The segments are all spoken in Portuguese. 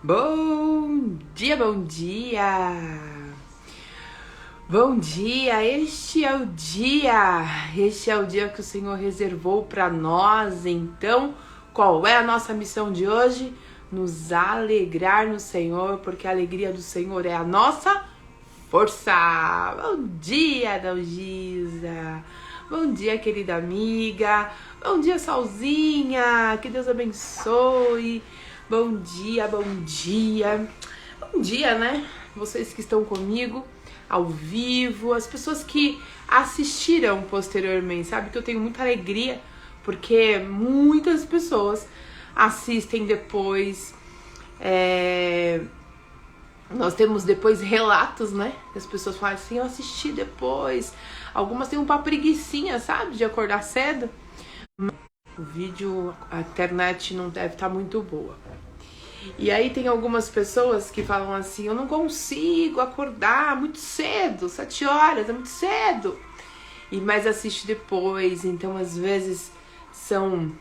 Bom dia, bom dia! Bom dia, este é o dia que o Senhor reservou para nós. Então, qual é a nossa missão de hoje? Nos alegrar no Senhor, porque a alegria do Senhor é a nossa força. Bom dia, Dalgisa! Bom dia, querida amiga! Bom dia, Salzinha! Que Deus abençoe! Bom dia, bom dia! Bom dia, né? Vocês que estão comigo ao vivo, as pessoas que assistiram posteriormente, sabe que eu tenho muita alegria porque muitas pessoas assistem depois. Nós temos depois relatos, né? As pessoas falam assim, eu assisti depois. Algumas têm uma preguicinha, sabe? De acordar cedo. O vídeo, a internet não deve estar muito boa. E aí tem algumas pessoas que falam assim, eu não consigo acordar muito cedo, 7 horas, é muito cedo. Mas assiste depois, então às vezes são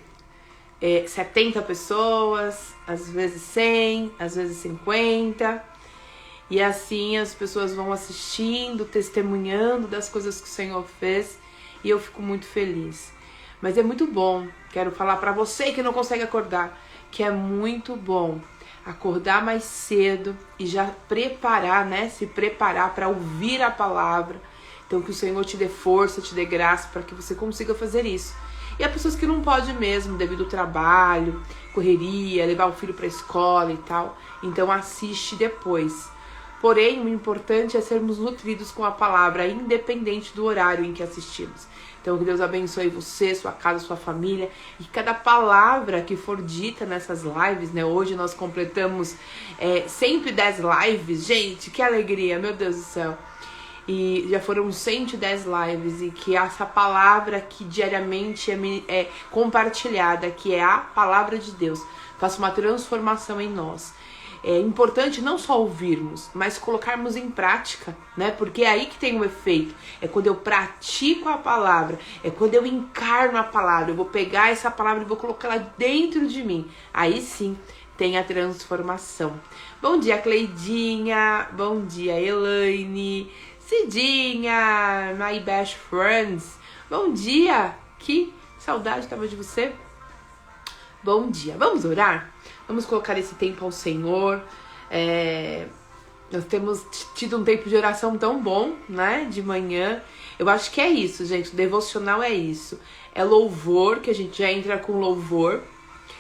70 pessoas, às vezes 100, às vezes 50. E assim as pessoas vão assistindo, testemunhando das coisas que o Senhor fez. E eu fico muito feliz. Mas é muito bom, quero falar pra você que não consegue acordar, que é muito bom acordar mais cedo e já preparar, né? Se preparar para ouvir a palavra. Então que o Senhor te dê força, te dê graça para que você consiga fazer isso. E há pessoas que não podem mesmo, devido ao trabalho, correria, levar o filho para a escola e tal. Então assiste depois. Porém, o importante é sermos nutridos com a palavra, independente do horário em que assistimos. Então, que Deus abençoe você, sua casa, sua família. E cada palavra que for dita nessas lives, né? Hoje nós completamos 110 lives. Gente, que alegria, meu Deus do céu. E já foram 110 lives. E que essa palavra que diariamente é compartilhada, que é a palavra de Deus, faça uma transformação em nós. É importante não só ouvirmos, mas colocarmos em prática, né? Porque é aí que tem um efeito. É quando eu pratico a palavra, é quando eu encarno a palavra. Eu vou pegar essa palavra e vou colocar ela dentro de mim. Aí sim tem a transformação. Bom dia, Cleidinha. Bom dia, Elaine. Cidinha, my best friends. Bom dia. Que saudade tava de você. Bom dia. Vamos orar? Vamos colocar esse tempo ao Senhor. Nós temos tido um tempo de oração tão bom, né? De manhã. Eu acho que é isso, gente. O devocional é isso. É louvor, que a gente já entra com louvor.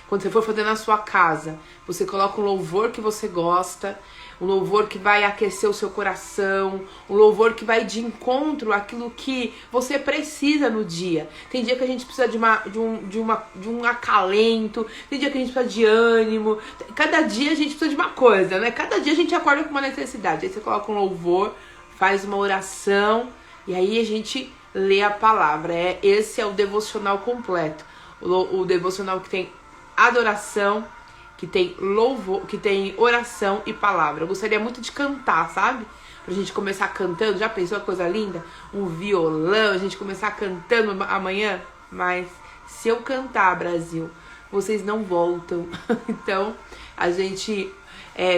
Quando você for fazer na sua casa, você coloca um louvor que você gosta. Um louvor que vai aquecer o seu coração, um louvor que vai de encontro àquilo que você precisa no dia. Tem dia que a gente precisa de um acalento, tem dia que a gente precisa de ânimo, cada dia a gente precisa de uma coisa, né? Cada dia a gente acorda com uma necessidade. Aí você coloca um louvor, faz uma oração e aí a gente lê a palavra. Esse é o devocional completo. O devocional que tem adoração, que tem louvor, que tem oração e palavra. Eu gostaria muito de cantar, sabe? Pra gente começar cantando. Já pensou a coisa linda? Um violão, a gente começar cantando amanhã? Mas se eu cantar, Brasil, vocês não voltam. Então, a gente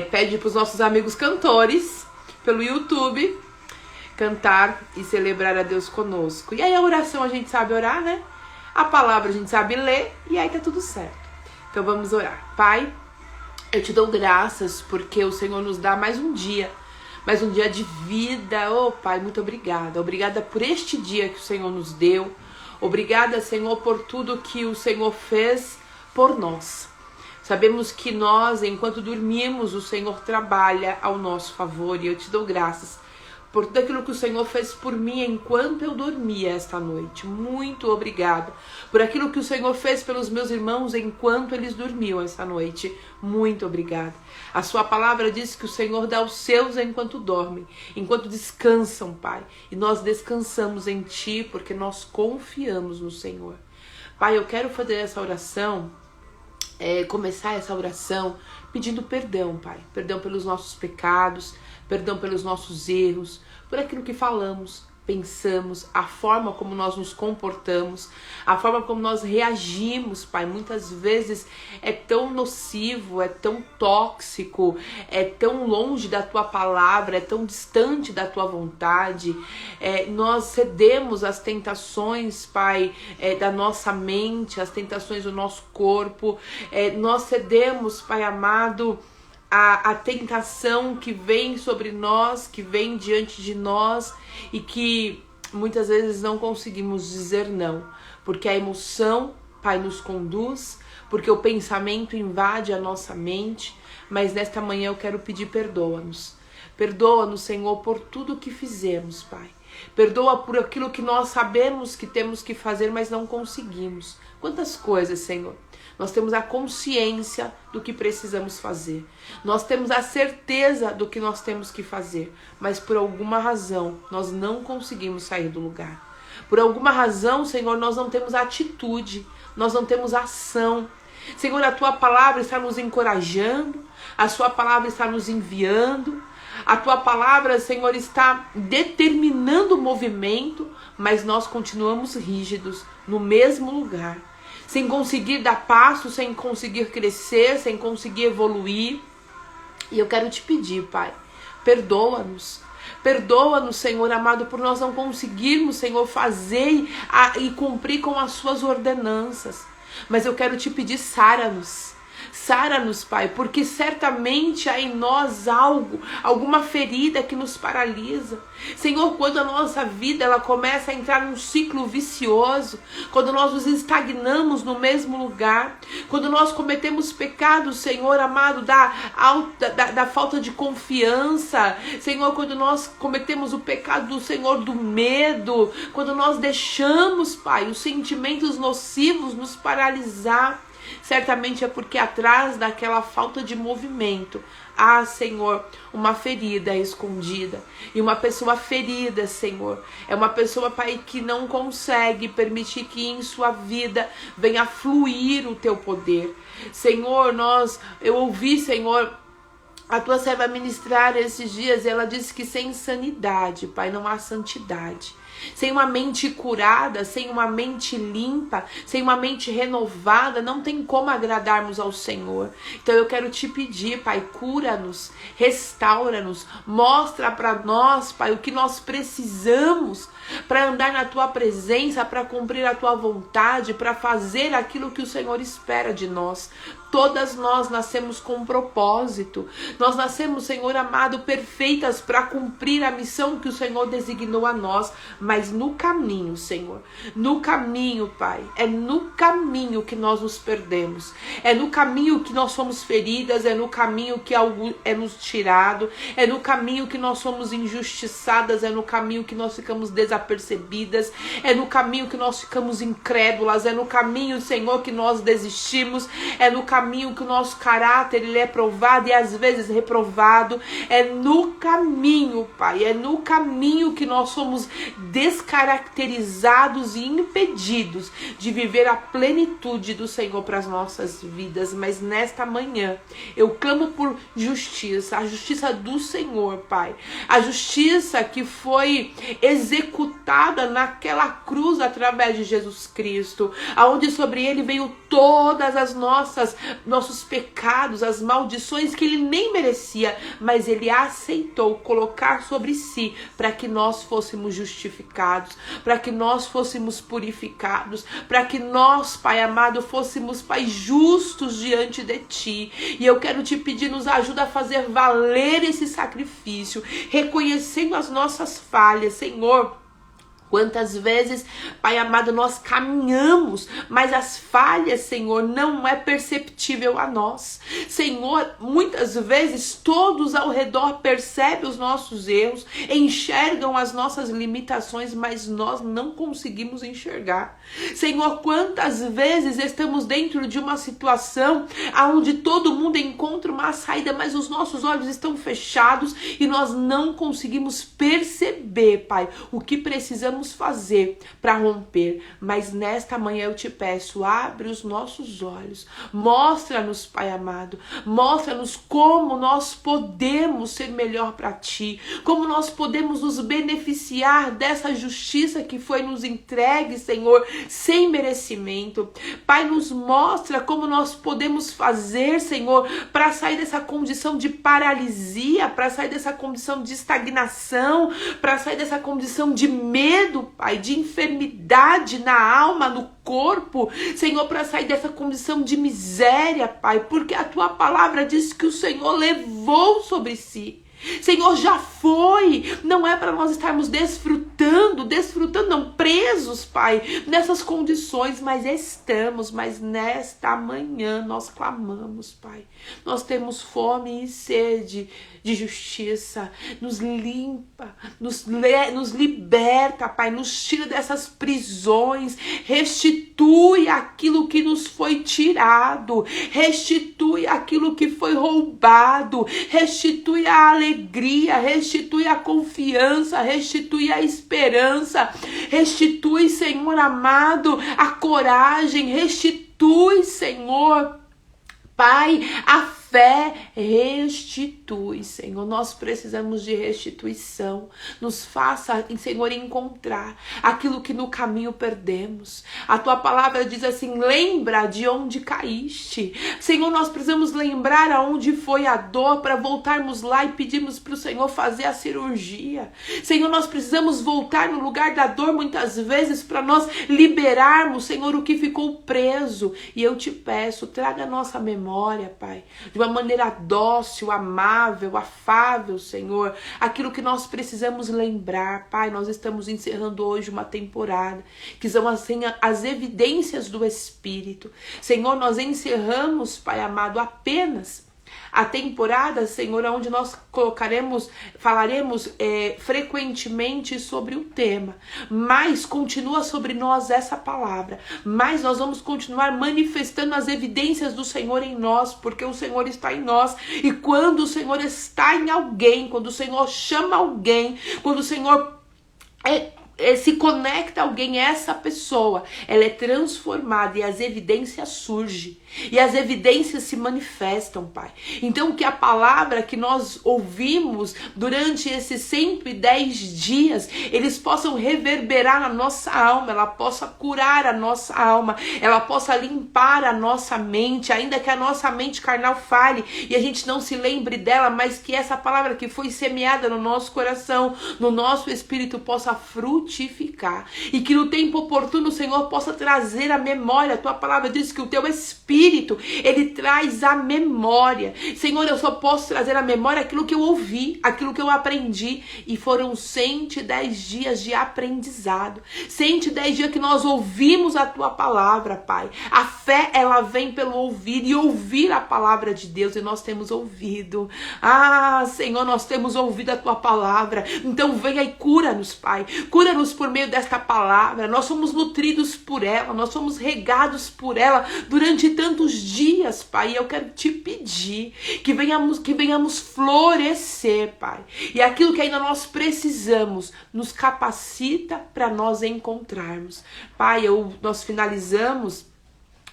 pede pros nossos amigos cantores, pelo YouTube, cantar e celebrar a Deus conosco. E aí a oração a gente sabe orar, né? A palavra a gente sabe ler e aí tá tudo certo. Então vamos orar. Pai, eu te dou graças porque o Senhor nos dá mais um dia de vida. Oh, Pai, muito obrigada. Obrigada por este dia que o Senhor nos deu. Obrigada, Senhor, por tudo que o Senhor fez por nós. Sabemos que nós, enquanto dormimos, o Senhor trabalha ao nosso favor e eu te dou graças por tudo aquilo que o Senhor fez por mim enquanto eu dormia esta noite. Muito obrigada. Por aquilo que o Senhor fez pelos meus irmãos enquanto eles dormiam esta noite. Muito obrigada. A sua palavra diz que o Senhor dá aos seus enquanto dormem, enquanto descansam, Pai. E nós descansamos em Ti porque nós confiamos no Senhor. Pai, eu quero fazer essa oração, começar essa oração pedindo perdão, Pai. Perdão pelos nossos pecados, perdão pelos nossos erros, por aquilo que falamos, pensamos, a forma como nós nos comportamos, a forma como nós reagimos, Pai, muitas vezes é tão nocivo, é tão tóxico, é tão longe da Tua palavra, é tão distante da Tua vontade. Nós cedemos às tentações, Pai, da nossa mente, às tentações do nosso corpo. Nós cedemos, Pai amado, a tentação que vem sobre nós, que vem diante de nós e que muitas vezes não conseguimos dizer não, porque a emoção, Pai, nos conduz, porque o pensamento invade a nossa mente, mas nesta manhã eu quero pedir perdoa-nos. Perdoa-nos, Senhor, por tudo que fizemos, Pai. Perdoa por aquilo que nós sabemos que temos que fazer, mas não conseguimos. Quantas coisas, Senhor. Nós temos a consciência do que precisamos fazer. Nós temos a certeza do que nós temos que fazer. Mas por alguma razão, nós não conseguimos sair do lugar. Por alguma razão, Senhor, nós não temos atitude. Nós não temos ação. Senhor, a Tua palavra está nos encorajando. A Sua palavra está nos enviando. A Tua palavra, Senhor, está determinando o movimento. Mas nós continuamos rígidos no mesmo lugar. Sem conseguir dar passo, sem conseguir crescer, sem conseguir evoluir. E eu quero te pedir, Pai, perdoa-nos. Perdoa-nos, Senhor amado, por nós não conseguirmos, Senhor, fazer e cumprir com as Suas ordenanças. Mas eu quero te pedir, sara-nos. Sara-nos, Pai, porque certamente há em nós alguma ferida que nos paralisa. Senhor, quando a nossa vida ela começa a entrar num ciclo vicioso, quando nós nos estagnamos no mesmo lugar, quando nós cometemos pecados, Senhor amado, da falta de confiança, Senhor, quando nós cometemos o pecado, Senhor, do medo, quando nós deixamos, Pai, os sentimentos nocivos nos paralisar, certamente é porque atrás daquela falta de movimento há, Senhor, uma ferida escondida. E uma pessoa ferida, Senhor, é uma pessoa, Pai, que não consegue permitir que em sua vida venha fluir o Teu poder. Senhor, eu ouvi, Senhor, a Tua serva ministrar esses dias, e ela disse que sem sanidade, Pai, não há santidade. Sem uma mente curada, sem uma mente limpa, sem uma mente renovada, não tem como agradarmos ao Senhor. Então eu quero te pedir, Pai, cura-nos, restaura-nos, mostra para nós, Pai, o que nós precisamos para andar na Tua presença, para cumprir a Tua vontade, para fazer aquilo que o Senhor espera de nós. Todas nós nascemos com um propósito. Nós nascemos, Senhor amado, perfeitas para cumprir a missão que o Senhor designou a nós. Mas no caminho, Senhor, no caminho, Pai, é no caminho que nós nos perdemos. É no caminho que nós somos feridas, é no caminho que algo é nos tirado, é no caminho que nós somos injustiçadas, é no caminho que nós ficamos desapercebidas, é no caminho que nós ficamos incrédulas, é no caminho, Senhor, que nós desistimos, é no caminho que o nosso caráter ele é provado e às vezes reprovado. É no caminho, Pai, é no caminho que nós somos descaracterizados e impedidos de viver a plenitude do Senhor para as nossas vidas. Mas nesta manhã eu clamo por justiça, a justiça do Senhor, Pai, a justiça que foi executada naquela cruz através de Jesus Cristo, aonde sobre ele veio todas as nossos pecados, as maldições que ele nem merecia, mas ele aceitou colocar sobre si para que nós fôssemos justificados, para que nós fôssemos purificados, para que nós, Pai amado, fôssemos, Pai, justos diante de Ti. E eu quero te pedir, nos ajuda a fazer valer esse sacrifício, reconhecendo as nossas falhas, Senhor. Quantas vezes, Pai amado, nós caminhamos, mas as falhas, Senhor, não é perceptível a nós. Senhor, muitas vezes todos ao redor percebem os nossos erros, enxergam as nossas limitações, mas nós não conseguimos enxergar. Senhor, quantas vezes estamos dentro de uma situação onde todo mundo encontra uma saída, mas os nossos olhos estão fechados e nós não conseguimos perceber, Pai, o que precisamos precisamos fazer para romper. Mas nesta manhã eu te peço, abre os nossos olhos, mostra-nos, Pai amado, mostra-nos como nós podemos ser melhor para ti, como nós podemos nos beneficiar dessa justiça que foi nos entregue, Senhor, sem merecimento. Pai, nos mostra como nós podemos fazer, Senhor, para sair dessa condição de paralisia, para sair dessa condição de estagnação, para sair dessa condição de medo, Pai, de enfermidade na alma, no corpo, Senhor, para sair dessa condição de miséria, Pai, porque a tua palavra diz que o Senhor levou sobre si. Senhor, já foi, não é para nós estarmos desfrutando não, presos, Pai, nessas condições, mas nesta manhã nós clamamos, Pai, nós temos fome e sede de justiça, nos limpa, nos liberta, Pai, nos tira dessas prisões, restitui aquilo que nos foi tirado, restitui aquilo que foi roubado, restitui a alegria, restitui a confiança, restitui a esperança, restitui, Senhor amado, a coragem, restitui, Senhor, Pai, a fé, restitui, Senhor. Nós precisamos de restituição. Nos faça, Senhor, encontrar aquilo que no caminho perdemos. A tua palavra diz assim: lembra de onde caíste. Senhor, nós precisamos lembrar aonde foi a dor para voltarmos lá e pedirmos para o Senhor fazer a cirurgia. Senhor, nós precisamos voltar no lugar da dor muitas vezes para nós liberarmos, Senhor, o que ficou preso. E eu te peço, traga a nossa memória, Pai, de uma maneira dócil, amável, afável, Senhor, aquilo que nós precisamos lembrar. Pai, nós estamos encerrando hoje uma temporada que são assim as evidências do Espírito. Senhor, nós encerramos, Pai amado, apenas a temporada, Senhor, onde nós falaremos frequentemente sobre o tema, mas continua sobre nós essa palavra, mas nós vamos continuar manifestando as evidências do Senhor em nós, porque o Senhor está em nós, e quando o Senhor está em alguém, quando o Senhor chama alguém, quando o Senhor se conecta a alguém, essa pessoa, ela é transformada e as evidências surgem. E as evidências se manifestam, Pai. Então que a palavra que nós ouvimos durante esses 110 dias, eles possam reverberar na nossa alma, ela possa curar a nossa alma, ela possa limpar a nossa mente, ainda que a nossa mente carnal fale e a gente não se lembre dela, mas que essa palavra que foi semeada no nosso coração, no nosso espírito, possa frutificar. E que no tempo oportuno o Senhor possa trazer a memória. A tua palavra diz que o teu espírito, ele traz a memória. Senhor, eu só posso trazer a memória aquilo que eu ouvi, aquilo que eu aprendi. E foram 110 dias de aprendizado. 110 dias que nós ouvimos a tua palavra, Pai. A fé, ela vem pelo ouvir e ouvir a palavra de Deus. E nós temos ouvido. Ah, Senhor, nós temos ouvido a tua palavra. Então venha e cura-nos, Pai. Cura-nos por meio desta palavra. Nós somos nutridos por ela. Nós somos regados por ela durante tantos dias, Pai. E eu quero te pedir que venhamos florescer, Pai. E aquilo que ainda nós precisamos, nos capacita para nós encontrarmos. Pai, nós finalizamos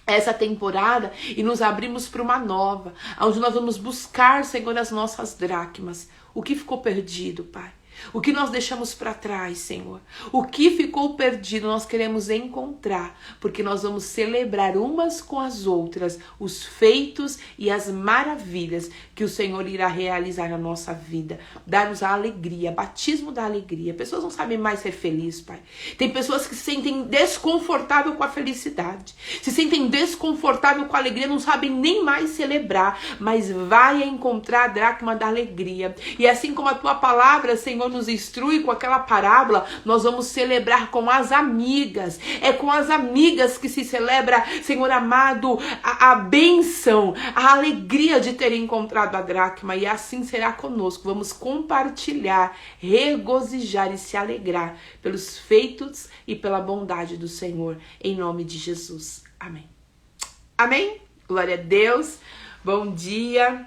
essa temporada e nos abrimos para uma nova, onde nós vamos buscar, Senhor, as nossas dracmas. O que ficou perdido, Pai? O que nós deixamos para trás, Senhor? O que ficou perdido nós queremos encontrar, porque nós vamos celebrar umas com as outras os feitos e as maravilhas que o Senhor irá realizar na nossa vida. Dar-nos a alegria, batismo da alegria. Pessoas não sabem mais ser felizes, Pai. Tem pessoas que se sentem desconfortável com a felicidade, se sentem desconfortável com a alegria, não sabem nem mais celebrar, mas vai encontrar a dracma da alegria. E assim como a tua palavra, Senhor, nos instrui com aquela parábola, nós vamos celebrar com as amigas. É com as amigas que se celebra, Senhor amado, a bênção, a alegria de ter encontrado a dracma, e assim será conosco. Vamos compartilhar, regozijar e se alegrar pelos feitos e pela bondade do Senhor, em nome de Jesus. Amém. Amém? Glória a Deus. Bom dia.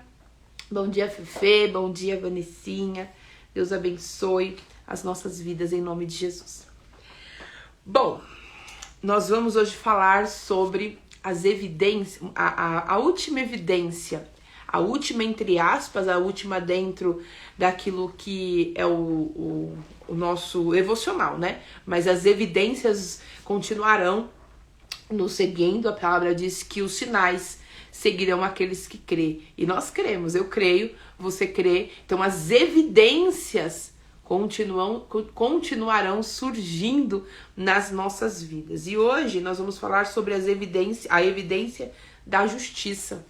Bom dia, Fefe. Bom dia, Vanessinha. Deus abençoe as nossas vidas em nome de Jesus. Bom, nós vamos hoje falar sobre as evidências, a última evidência, a última entre aspas, a última dentro daquilo que é o nosso devocional, né? Mas as evidências continuarão nos seguindo. A palavra diz que os sinais seguirão aqueles que crê. E nós cremos, eu creio, você crê. Então as evidências continuarão surgindo nas nossas vidas. E hoje nós vamos falar sobre a evidência da justiça.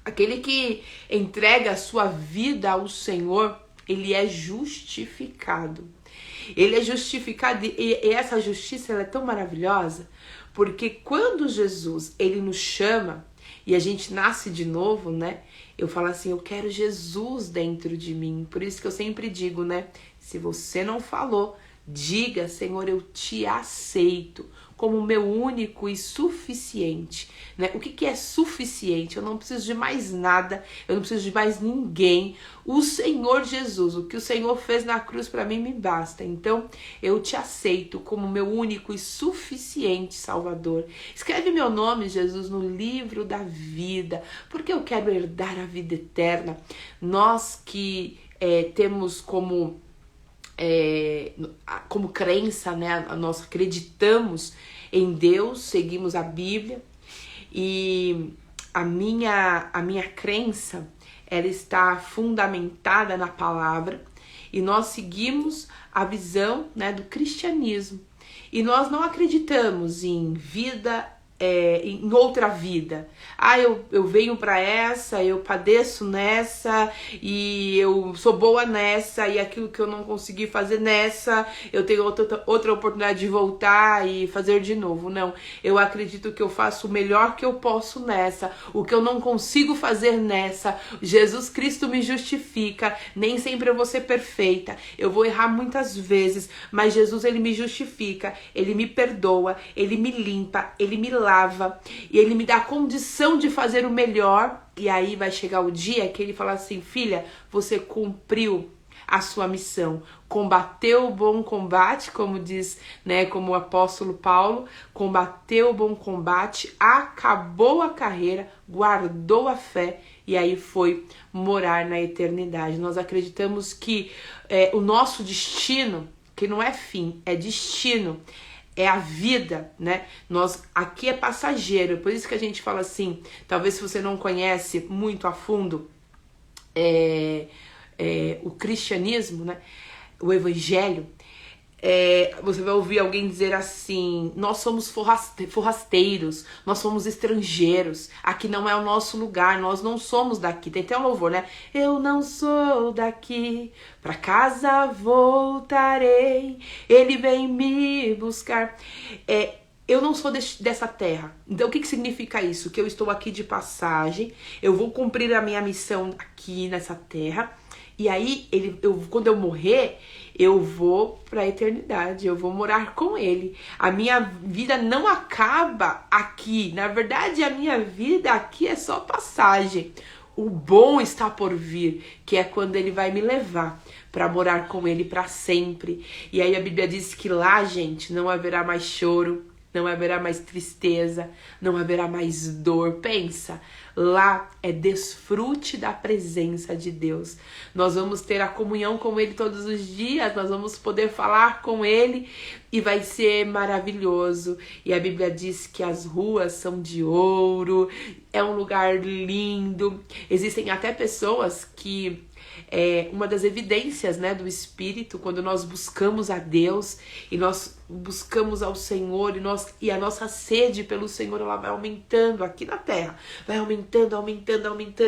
Aquele que entrega a sua vida ao Senhor, ele é justificado. Ele é justificado e essa justiça ela é tão maravilhosa, porque quando Jesus ele nos chama e a gente nasce de novo, né? Eu falo assim, eu quero Jesus dentro de mim. Por isso que eu sempre digo, né? Se você não falou, diga, Senhor, eu te aceito como meu único e suficiente, né? O que é suficiente? Eu não preciso de mais nada, eu não preciso de mais ninguém. O Senhor Jesus, o que o Senhor fez na cruz para mim me basta. Então, eu te aceito como meu único e suficiente Salvador. Escreve meu nome, Jesus, no livro da vida, porque eu quero herdar a vida eterna. Nós que temos como crença, né? Nós acreditamos em Deus, seguimos a Bíblia e a minha crença ela está fundamentada na palavra e nós seguimos a visão, né, do cristianismo e nós não acreditamos em vida em outra vida. Eu venho para essa, eu padeço nessa e eu sou boa nessa e aquilo que eu não consegui fazer nessa, eu tenho outra oportunidade de voltar e fazer de novo. Não, eu acredito que eu faço o melhor que eu posso nessa, o que eu não consigo fazer nessa. Jesus Cristo me justifica, nem sempre eu vou ser perfeita, eu vou errar muitas vezes, mas Jesus ele me justifica, ele me perdoa, ele me limpa, ele me lava e ele me dá a condição de fazer o melhor. E aí vai chegar o dia que ele fala assim, filha, você cumpriu a sua missão, combateu o bom combate, como diz, né, como o apóstolo Paulo, combateu o bom combate, acabou a carreira, guardou a fé e aí foi morar na eternidade. Nós acreditamos que o nosso destino, que não é fim, é destino, é a vida, né? Nós aqui é passageiro, por isso que a gente fala assim, talvez se você não conhece muito a fundo o cristianismo, né? O evangelho, você vai ouvir alguém dizer assim, nós somos forrasteiros, nós somos estrangeiros, aqui não é o nosso lugar, nós não somos daqui. Tem até um louvor, né? Eu não sou daqui, pra casa voltarei, ele vem me buscar. Eu não sou dessa terra. Então o que significa isso? Que eu estou aqui de passagem, eu vou cumprir a minha missão aqui nessa terra, e aí quando eu morrer, eu vou para a eternidade, eu vou morar com ele. A minha vida não acaba aqui. Na verdade, a minha vida aqui é só passagem. O bom está por vir, que é quando ele vai me levar para morar com ele para sempre. E aí a Bíblia diz que lá, gente, não haverá mais choro, não haverá mais tristeza, não haverá mais dor. Pensa, lá é desfrute da presença de Deus. Nós vamos ter a comunhão com ele todos os dias, nós vamos poder falar com ele e vai ser maravilhoso. E a Bíblia diz que as ruas são de ouro, é um lugar lindo. Existem até pessoas que uma das evidências, né, do Espírito, quando nós buscamos a Deus e nós buscamos ao Senhor e a nossa sede pelo Senhor, ela vai aumentando aqui na terra, vai aumentando,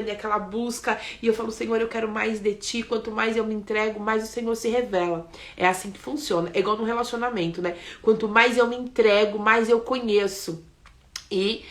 e aquela busca, e eu falo, Senhor, eu quero mais de Ti, quanto mais eu me entrego, mais o Senhor se revela. É assim que funciona, é igual no relacionamento, né? Quanto mais eu me entrego, mais eu conheço. E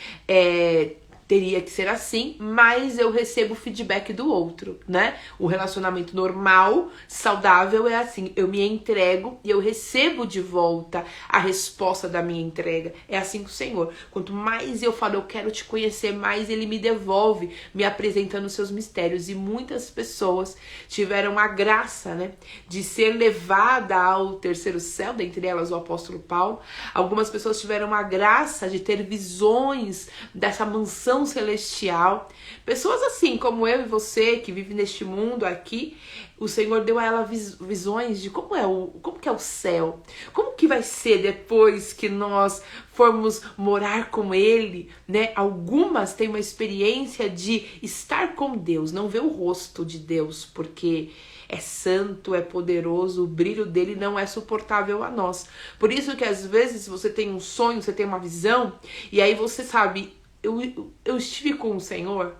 teria que ser assim, mas eu recebo feedback do outro, né? O relacionamento normal, saudável é assim, eu me entrego e eu recebo de volta a resposta da minha entrega. É assim com o Senhor. Quanto mais eu falo, eu quero te conhecer, mais Ele me devolve, me apresentando os seus mistérios. E muitas pessoas tiveram a graça, né, de ser levada ao terceiro céu, dentre elas o apóstolo Paulo. Algumas pessoas tiveram a graça de ter visões dessa mansão celestial. Pessoas assim como eu e você que vive neste mundo aqui, o Senhor deu a ela visões de como que é o céu, como que vai ser depois que nós formos morar com Ele, né? Algumas têm uma experiência de estar com Deus, não ver o rosto de Deus, porque é santo, é poderoso, o brilho dele não é suportável a nós. Por isso que às vezes você tem um sonho, você tem uma visão, e aí você sabe, eu estive com o Senhor,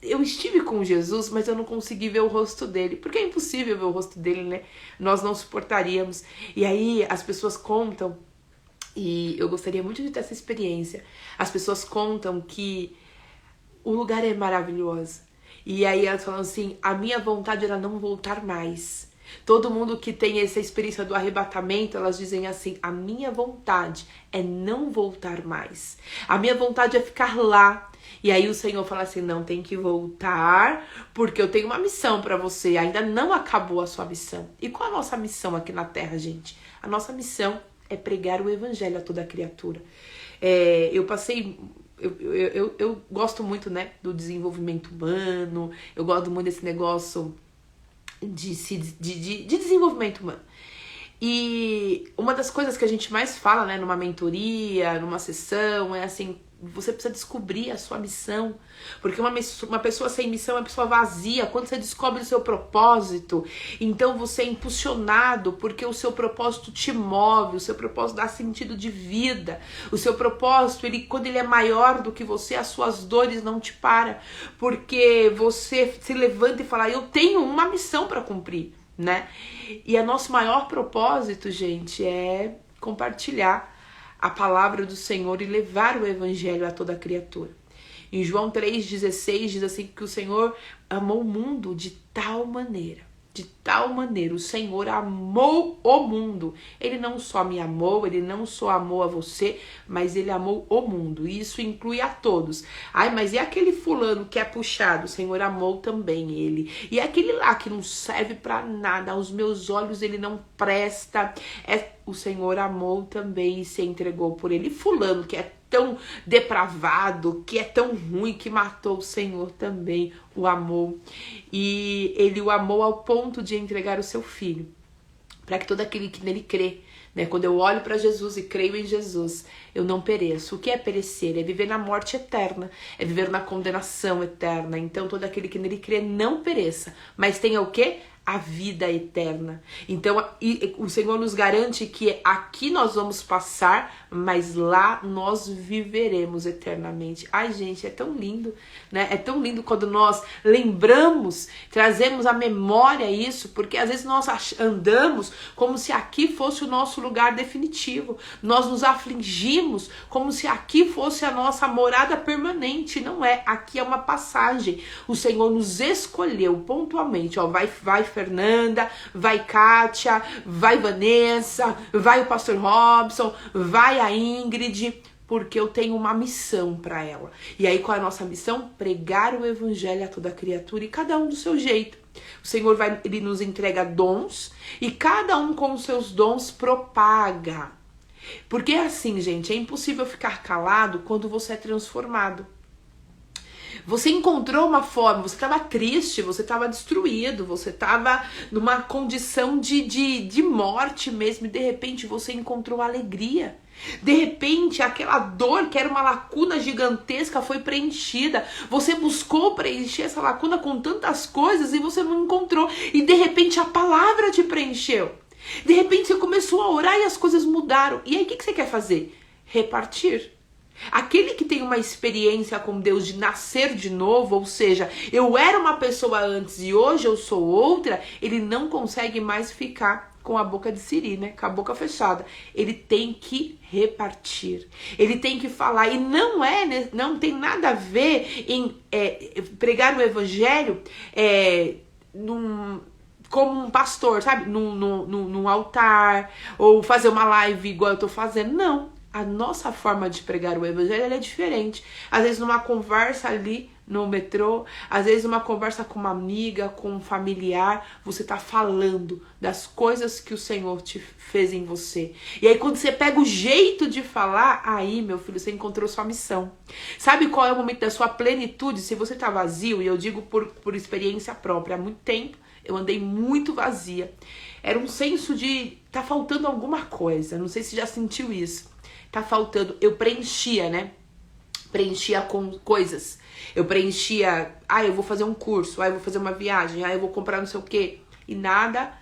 eu estive com Jesus, mas eu não consegui ver o rosto dele, porque é impossível ver o rosto dele, né? Nós não suportaríamos. E aí as pessoas contam, e eu gostaria muito de ter essa experiência, as pessoas contam que o lugar é maravilhoso. E aí elas falam assim, a minha vontade era não voltar mais. Todo mundo que tem essa experiência do arrebatamento, elas dizem assim, a minha vontade é não voltar mais. A minha vontade é ficar lá. E aí o Senhor fala assim, não, tem que voltar, porque eu tenho uma missão para você, ainda não acabou a sua missão. E qual a nossa missão aqui na Terra, gente? A nossa missão é pregar o Evangelho a toda criatura. Eu gosto muito, né, do desenvolvimento humano, eu gosto muito desse negócio de desenvolvimento humano. E uma das coisas que a gente mais fala, né, numa mentoria, numa sessão, é assim, você precisa descobrir a sua missão, porque uma pessoa sem missão é uma pessoa vazia. Quando você descobre o seu propósito, então você é impulsionado, porque o seu propósito te move, o seu propósito dá sentido de vida, o seu propósito, quando ele é maior do que você, as suas dores não te param, porque você se levanta e fala, eu tenho uma missão para cumprir, né? E o nosso maior propósito, gente, é compartilhar a palavra do Senhor e levar o Evangelho a toda criatura. Em João 3,16 diz assim que o Senhor amou o mundo de tal maneira, o Senhor amou o mundo. Ele não só me amou, ele não só amou a você, mas ele amou o mundo. E isso inclui a todos. Ai, mas e aquele fulano que é puxado? O Senhor amou também ele. E aquele lá que não serve pra nada, aos meus olhos ele não presta. O Senhor amou também e se entregou por ele. E fulano que é tão depravado, que é tão ruim, que matou, o Senhor também o amou. E ele o amou ao ponto de entregar o seu filho, para que todo aquele que nele crê, né? Quando eu olho para Jesus e creio em Jesus, eu não pereço. O que é perecer? É viver na morte eterna, é viver na condenação eterna. Então todo aquele que nele crê não pereça, mas tenha o quê? A vida eterna. Então o Senhor nos garante que aqui nós vamos passar, mas lá nós viveremos eternamente. Ai, gente, é tão lindo, né? É tão lindo quando nós lembramos, trazemos à memória isso, porque às vezes nós andamos como se aqui fosse o nosso lugar definitivo. Nós nos afligimos como se aqui fosse a nossa morada permanente. Não é, aqui é uma passagem. O Senhor nos escolheu pontualmente, ó, vai Fernanda, vai Kátia, vai Vanessa, vai o pastor Robson, vai a Ingrid, porque eu tenho uma missão para ela. E aí qual é a nossa missão? Pregar o Evangelho a toda criatura, e cada um do seu jeito. O Senhor ele nos entrega dons, e cada um com os seus dons propaga. Porque é assim, gente, é impossível ficar calado quando você é transformado. Você encontrou uma forma, você estava triste, você estava destruído, você estava numa condição de morte mesmo, e de repente você encontrou alegria. De repente aquela dor que era uma lacuna gigantesca foi preenchida. Você buscou preencher essa lacuna com tantas coisas e você não encontrou. E de repente a palavra te preencheu. De repente você começou a orar e as coisas mudaram. E aí o que você quer fazer? Repartir. Aquele que tem uma experiência com Deus de nascer de novo, ou seja, eu era uma pessoa antes e hoje eu sou outra, ele não consegue mais ficar com a boca de siri, né? Com a boca fechada. Ele tem que repartir. Ele tem que falar. E não tem nada a ver em pregar o evangelho como um pastor, sabe? Num altar, ou fazer uma live igual eu tô fazendo. Não. A nossa forma de pregar o evangelho ela é diferente. Às vezes numa conversa ali no metrô, às vezes numa conversa com uma amiga, com um familiar, você tá falando das coisas que o Senhor te fez em você. E aí quando você pega o jeito de falar, aí, meu filho, você encontrou sua missão. Sabe qual é o momento da sua plenitude? Se você tá vazio, e eu digo por experiência própria, há muito tempo, eu andei muito vazia. Era um senso de tá faltando alguma coisa. Não sei se já sentiu isso. Tá faltando. Eu preenchia, né? Preenchia com coisas. Eu preenchia, eu vou fazer um curso, eu vou fazer uma viagem, eu vou comprar não sei o quê. E nada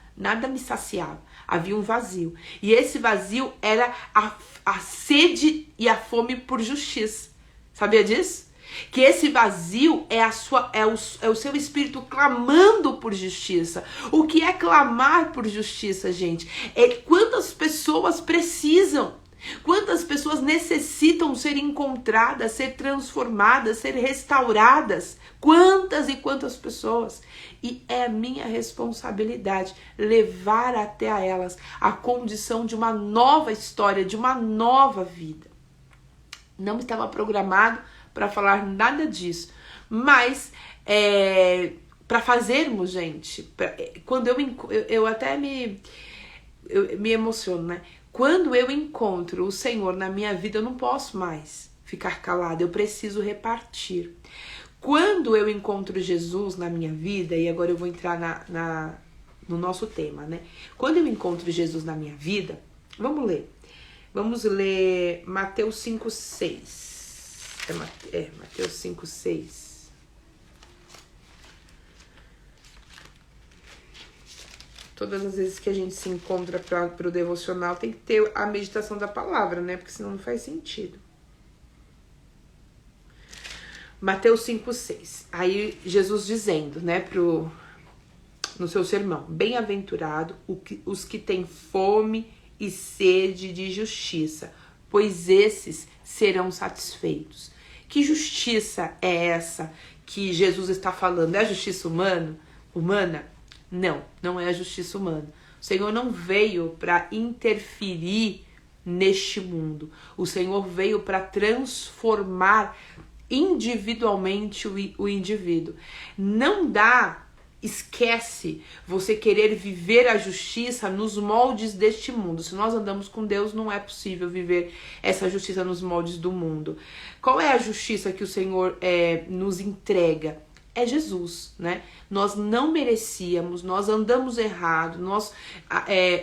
me saciava. Havia um vazio. E esse vazio era a sede e a fome por justiça. Sabia disso? Que esse vazio é o seu espírito clamando por justiça. O que é clamar por justiça, gente? É quantas pessoas precisam. Quantas pessoas necessitam ser encontradas, ser transformadas, ser restauradas? Quantas e quantas pessoas? E é minha responsabilidade levar até a elas a condição de uma nova história, de uma nova vida. Não estava programado para falar nada disso, mas para fazermos, gente, quando eu até me emociono, né? Quando eu encontro o Senhor na minha vida, eu não posso mais ficar calada, eu preciso repartir. Quando eu encontro Jesus na minha vida, e agora eu vou entrar no nosso tema, né? Quando eu encontro Jesus na minha vida, vamos ler Mateus 5,6. Mateus 5,6. Todas as vezes que a gente se encontra para o devocional, tem que ter a meditação da palavra, né? Porque senão não faz sentido. Mateus 5,6. Aí Jesus dizendo, né, no seu sermão: bem-aventurado os que têm fome e sede de justiça, pois esses serão satisfeitos. Que justiça é essa que Jesus está falando? É a justiça humana? Não é a justiça humana. O Senhor não veio para interferir neste mundo. O Senhor veio para transformar individualmente o indivíduo. Não esquece você querer viver a justiça nos moldes deste mundo. Se nós andamos com Deus, não é possível viver essa justiça nos moldes do mundo. Qual é a justiça que o Senhor nos entrega? É Jesus, né? Nós não merecíamos, nós andamos errado,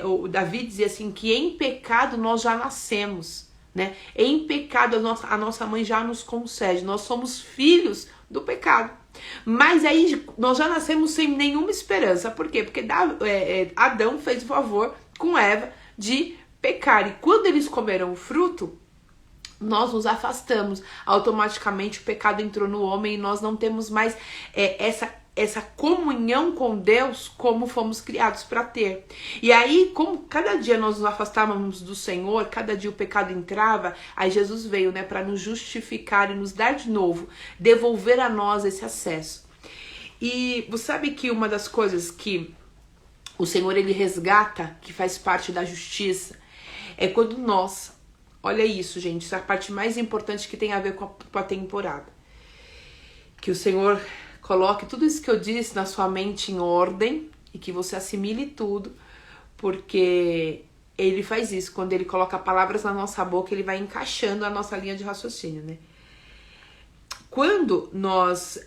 o Davi dizia assim, que em pecado nós já nascemos, né? Em pecado a nossa mãe já nos concede, nós somos filhos do pecado. Mas aí nós já nascemos sem nenhuma esperança. Por quê? Porque Adão fez o favor com Eva de pecar, e quando eles comeram o fruto, nós nos afastamos, automaticamente o pecado entrou no homem e nós não temos mais essa comunhão com Deus como fomos criados para ter. E aí, como cada dia nós nos afastávamos do Senhor, cada dia o pecado entrava, aí Jesus veio, né, para nos justificar e nos dar de novo, devolver a nós esse acesso. E você sabe que uma das coisas que o Senhor ele resgata, que faz parte da justiça, é quando nós, olha isso, gente, isso é a parte mais importante que tem a ver com a temporada. Que o Senhor coloque tudo isso que eu disse na sua mente em ordem e que você assimile tudo, porque Ele faz isso. Quando Ele coloca palavras na nossa boca, Ele vai encaixando a nossa linha de raciocínio, né? Quando nós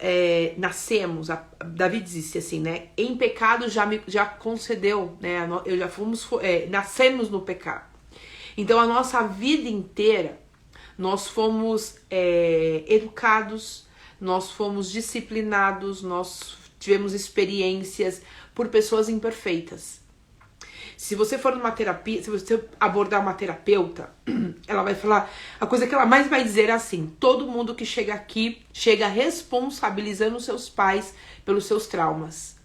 nascemos, Davi disse assim, né? Em pecado já concedeu, né? Nascemos no pecado. Então a nossa vida inteira nós fomos educados, nós fomos disciplinados, nós tivemos experiências por pessoas imperfeitas. Se você for numa terapia, se você abordar uma terapeuta, ela vai falar, a coisa que ela mais vai dizer é assim: todo mundo que chega aqui, chega responsabilizando seus pais pelos seus traumas.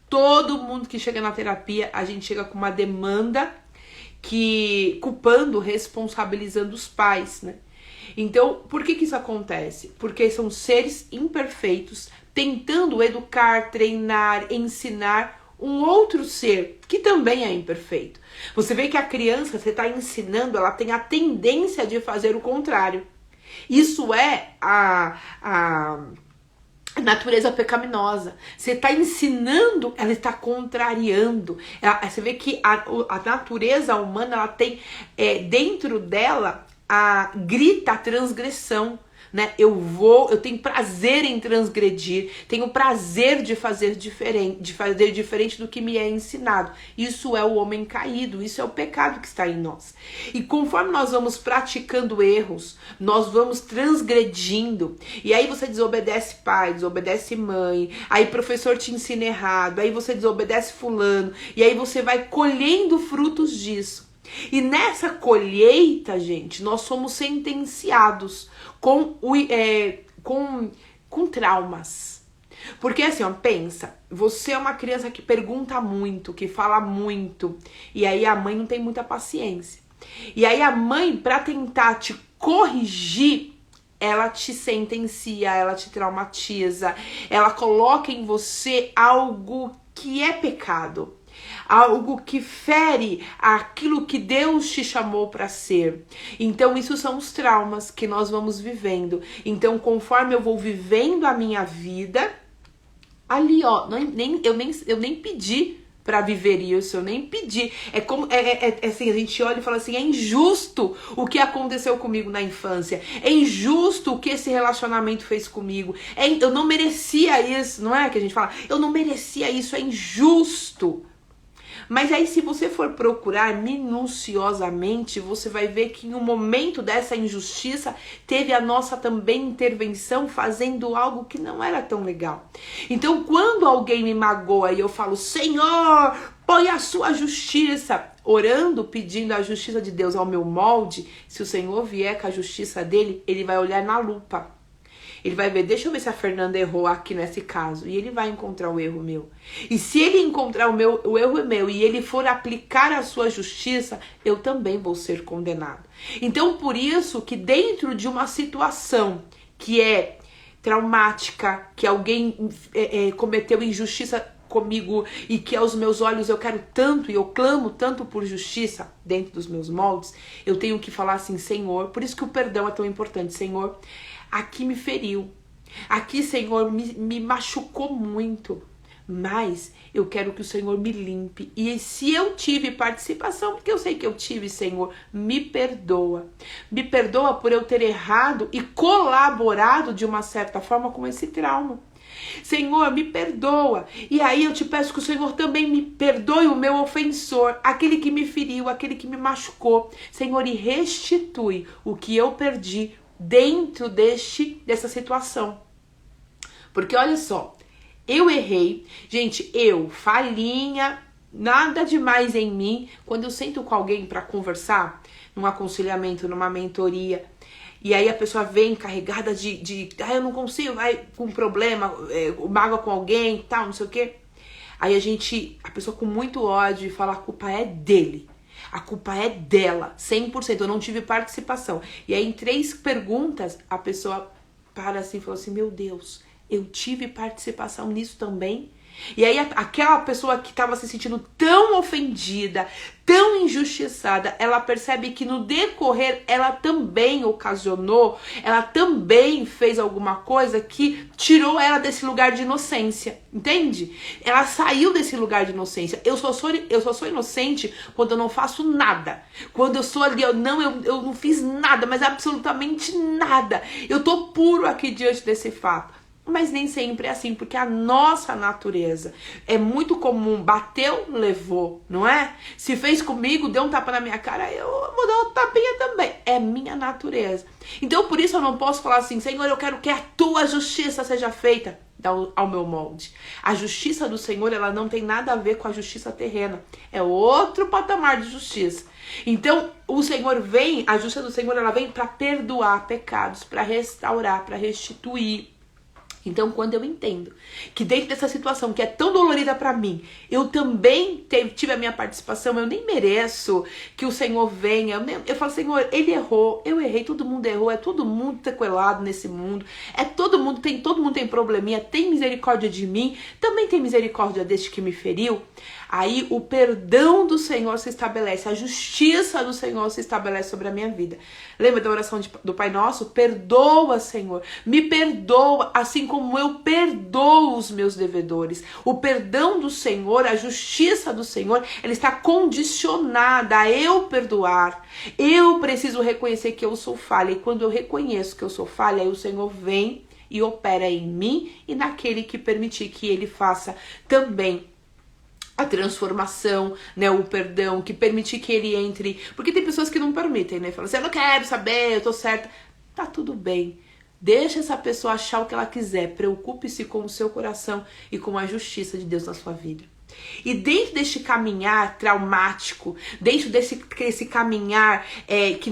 Todo mundo que chega na terapia, a gente chega com uma demanda que culpando, responsabilizando os pais, né? Então, por que isso acontece? Porque são seres imperfeitos tentando educar, treinar, ensinar um outro ser que também é imperfeito. Você vê que a criança, você está ensinando, ela tem a tendência de fazer o contrário. Isso é a natureza pecaminosa. Você está ensinando, ela está contrariando. Você vê que a natureza humana, ela tem dentro dela grita a transgressão, né? Eu tenho prazer em transgredir, tenho prazer de fazer diferente do que me é ensinado. Isso é o homem caído, isso é o pecado que está em nós. E conforme nós vamos praticando erros, nós vamos transgredindo, e aí você desobedece pai, desobedece mãe, aí professor te ensina errado, aí você desobedece fulano, e aí você vai colhendo frutos disso. E nessa colheita, gente, nós somos sentenciados com traumas. Porque assim, ó, pensa, você é uma criança que pergunta muito, que fala muito, e aí a mãe não tem muita paciência. E aí a mãe, pra tentar te corrigir, ela te sentencia, ela te traumatiza, ela coloca em você algo que é pecado. Algo que fere aquilo que Deus te chamou para ser. Então isso são os traumas que nós vamos vivendo. Então conforme eu vou vivendo a minha vida, ali ó, eu nem pedi para viver isso, eu nem pedi. É como assim, a gente olha e fala assim, é injusto o que aconteceu comigo na infância, é injusto o que esse relacionamento fez comigo, eu não merecia isso, não é que a gente fala, eu não merecia isso, é injusto. Mas aí se você for procurar minuciosamente, você vai ver que em um momento dessa injustiça, teve a nossa também intervenção fazendo algo que não era tão legal. Então quando alguém me magoa e eu falo, Senhor, põe a sua justiça, orando, pedindo a justiça de Deus ao meu molde, se o Senhor vier com a justiça dele, ele vai olhar na lupa. Ele vai ver, deixa eu ver se a Fernanda errou aqui nesse caso. E ele vai encontrar o erro meu. E se ele encontrar o erro é meu e ele for aplicar a sua justiça, eu também vou ser condenado. Então, por isso que dentro de uma situação que é traumática, que alguém cometeu injustiça comigo e que aos meus olhos eu quero tanto e eu clamo tanto por justiça dentro dos meus moldes, eu tenho que falar assim, Senhor, por isso que o perdão é tão importante, Senhor, aqui me feriu, aqui, Senhor, me machucou muito, mas eu quero que o Senhor me limpe. E se eu tive participação, porque eu sei que eu tive, Senhor, me perdoa. Me perdoa por eu ter errado e colaborado de uma certa forma com esse trauma. Senhor, me perdoa. E aí eu te peço que o Senhor também me perdoe o meu ofensor, aquele que me feriu, aquele que me machucou. Senhor, e restitui o que eu perdi dentro dessa situação. Porque olha só, eu errei, gente, falhinha, nada demais em mim. Quando eu sento com alguém para conversar, num aconselhamento, numa mentoria, e aí a pessoa vem carregada eu não consigo, vai com problema, mágoa com alguém, tal, não sei o quê. Aí a pessoa com muito ódio fala, a culpa é dele. A culpa é dela, 100%, eu não tive participação. E aí em 3 perguntas, a pessoa para assim e falou assim, meu Deus, eu tive participação nisso também? E aí aquela pessoa que estava se sentindo tão ofendida, tão injustiçada, ela percebe que no decorrer ela também ocasionou, ela também fez alguma coisa que tirou ela desse lugar de inocência, entende? Ela saiu desse lugar de inocência. Eu só sou inocente quando eu não faço nada. Quando eu sou ali, eu não fiz nada, mas absolutamente nada. Eu tô puro aqui diante desse fato. Mas nem sempre é assim, porque a nossa natureza é muito comum, bateu, levou, não é? Se fez comigo, deu um tapa na minha cara, eu vou dar um tapinha também. É minha natureza. Então por isso eu não posso falar assim, Senhor, eu quero que a tua justiça seja feita. ao meu molde. A justiça do Senhor, ela não tem nada a ver com a justiça terrena. É outro patamar de justiça. Então, o Senhor vem, a justiça do Senhor, ela vem para perdoar pecados, para restaurar, para restituir. Então, quando eu entendo que dentro dessa situação que é tão dolorida para mim, eu também tive a minha participação, eu nem mereço que o Senhor venha. Eu falo, Senhor, ele errou, eu errei, todo mundo errou, é todo mundo sequelado nesse mundo, todo mundo tem probleminha, tem misericórdia de mim, também tem misericórdia deste que me feriu. Aí o perdão do Senhor se estabelece, a justiça do Senhor se estabelece sobre a minha vida. Lembra da oração do Pai Nosso? Perdoa, Senhor, me perdoa, assim como eu perdoo os meus devedores. O perdão do Senhor, a justiça do Senhor, ela está condicionada a eu perdoar. Eu preciso reconhecer que eu sou falha, e quando eu reconheço que eu sou falha, aí o Senhor vem e opera em mim e naquele que permitir que ele faça também a transformação, né, o perdão, que permitir que ele entre, porque tem pessoas que não permitem, né, falam assim, eu não quero saber, eu tô certa, tá tudo bem, deixa essa pessoa achar o que ela quiser, preocupe-se com o seu coração e com a justiça de Deus na sua vida. E dentro deste caminhar traumático, dentro desse caminhar que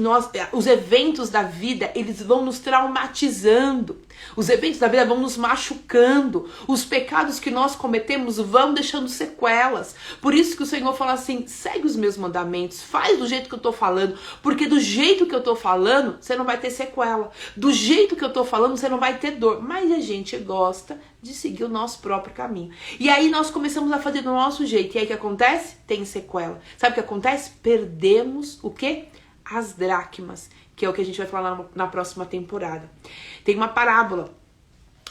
os eventos da vida, eles vão nos traumatizando. Os eventos da vida vão nos machucando. Os pecados que nós cometemos vão deixando sequelas. Por isso que o Senhor fala assim, segue os meus mandamentos, faz do jeito que eu tô falando, porque do jeito que eu tô falando, você não vai ter sequela. Do jeito que eu tô falando, você não vai ter dor. Mas a gente gosta de seguir o nosso próprio caminho. E aí nós começamos a fazer do nosso jeito. E aí o que acontece? Tem sequela. Sabe o que acontece? Perdemos o quê? As dracmas, que é o que a gente vai falar na próxima temporada. Tem uma parábola,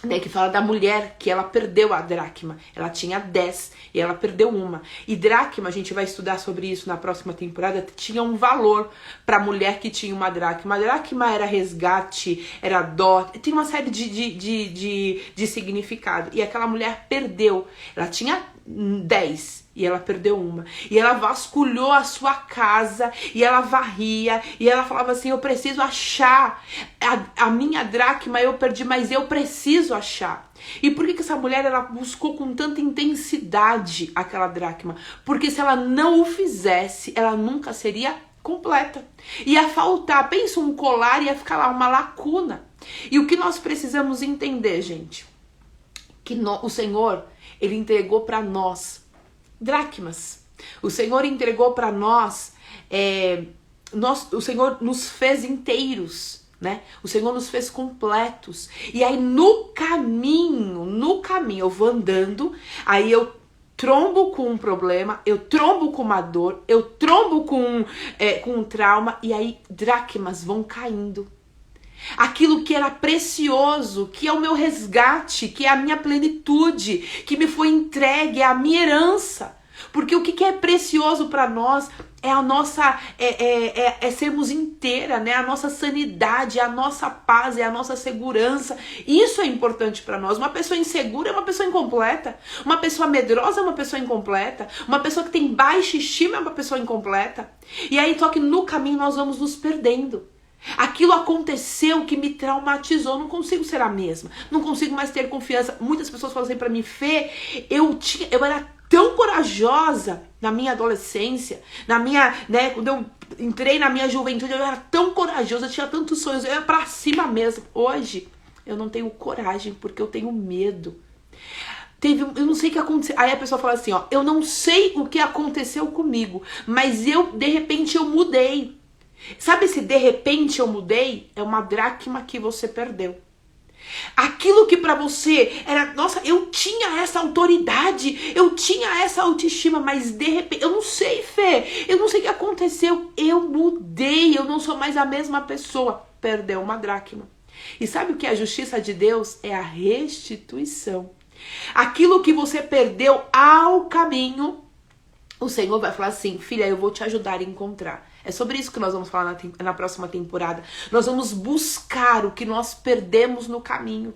né, que fala da mulher que ela perdeu a dracma. Ela tinha 10 e ela perdeu uma. E dracma, a gente vai estudar sobre isso na próxima temporada, tinha um valor para a mulher que tinha uma dracma. A dracma era resgate, era dó, tem uma série de significado. E aquela mulher perdeu. Ela tinha 10 e ela perdeu uma. E ela vasculhou a sua casa e ela varria e ela falava assim, eu preciso achar a minha dracma, eu perdi, mas eu preciso achar. E por que essa mulher ela buscou com tanta intensidade aquela dracma? Porque se ela não o fizesse, ela nunca seria completa. Ia faltar, pensa, um colar, ia ficar lá uma lacuna. E o que nós precisamos entender, gente? Que o Senhor, ele entregou para nós dracmas. O Senhor entregou para nós, o Senhor nos fez inteiros, né? O Senhor nos fez completos. E aí no caminho, eu vou andando, aí eu trombo com um problema, eu trombo com uma dor, eu trombo com um trauma, e aí dracmas vão caindo. Aquilo que era precioso, que é o meu resgate, que é a minha plenitude, que me foi entregue, é a minha herança. Porque o que é precioso para nós é a nossa, sermos inteira, né? A nossa sanidade, a nossa paz, é a nossa segurança. Isso é importante para nós. Uma pessoa insegura é uma pessoa incompleta. Uma pessoa medrosa é uma pessoa incompleta. Uma pessoa que tem baixa estima é uma pessoa incompleta. E aí, só que no caminho nós vamos nos perdendo. Aquilo aconteceu que me traumatizou, não consigo ser a mesma, não consigo mais ter confiança. Muitas pessoas falam assim pra mim, Fê, eu era tão corajosa na minha adolescência, quando eu entrei na minha juventude, eu era tão corajosa, eu tinha tantos sonhos, eu ia pra cima mesmo. Hoje, eu não tenho coragem porque eu tenho medo. Eu não sei o que aconteceu. Aí a pessoa fala assim, ó, eu não sei o que aconteceu comigo, mas de repente eu mudei. Sabe, se de repente eu mudei, é uma dracma que você perdeu. Aquilo que pra você era, nossa, eu tinha essa autoridade, eu tinha essa autoestima, mas de repente, eu não sei, Fê, eu não sei o que aconteceu, eu mudei, eu não sou mais a mesma pessoa. Perdeu uma dracma. E sabe o que é a justiça de Deus? É a restituição. Aquilo que você perdeu ao caminho, o Senhor vai falar assim, filha, eu vou te ajudar a encontrar. É sobre isso que nós vamos falar na próxima temporada. Nós vamos buscar o que nós perdemos no caminho.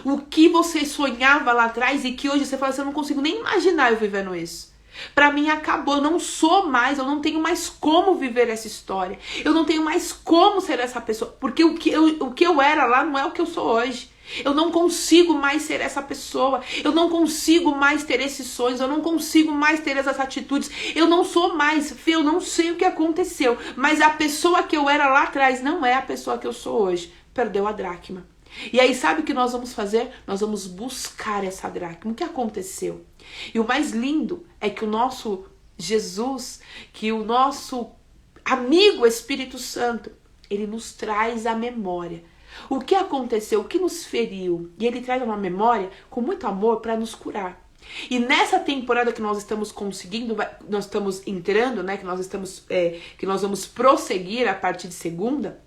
O que você sonhava lá atrás e que hoje você fala assim, eu não consigo nem imaginar eu vivendo isso. Pra mim acabou, eu não sou mais, eu não tenho mais como viver essa história. Eu não tenho mais como ser essa pessoa. Porque o que eu era lá não é o que eu sou hoje. Eu não consigo mais ser essa pessoa. Eu não consigo mais ter esses sonhos. Eu não consigo mais ter essas atitudes. Eu não sou mais, Fê, eu não sei o que aconteceu. Mas a pessoa que eu era lá atrás não é a pessoa que eu sou hoje. Perdeu a dracma. E aí sabe o que nós vamos fazer? Nós vamos buscar essa dracma. O que aconteceu? E o mais lindo é que o nosso Jesus, que o nosso amigo Espírito Santo, ele nos traz a memória. O que aconteceu, o que nos feriu, e ele traz uma memória com muito amor para nos curar. E nessa temporada que nós estamos conseguindo, nós estamos entrando, né, que nós vamos prosseguir a partir de segunda,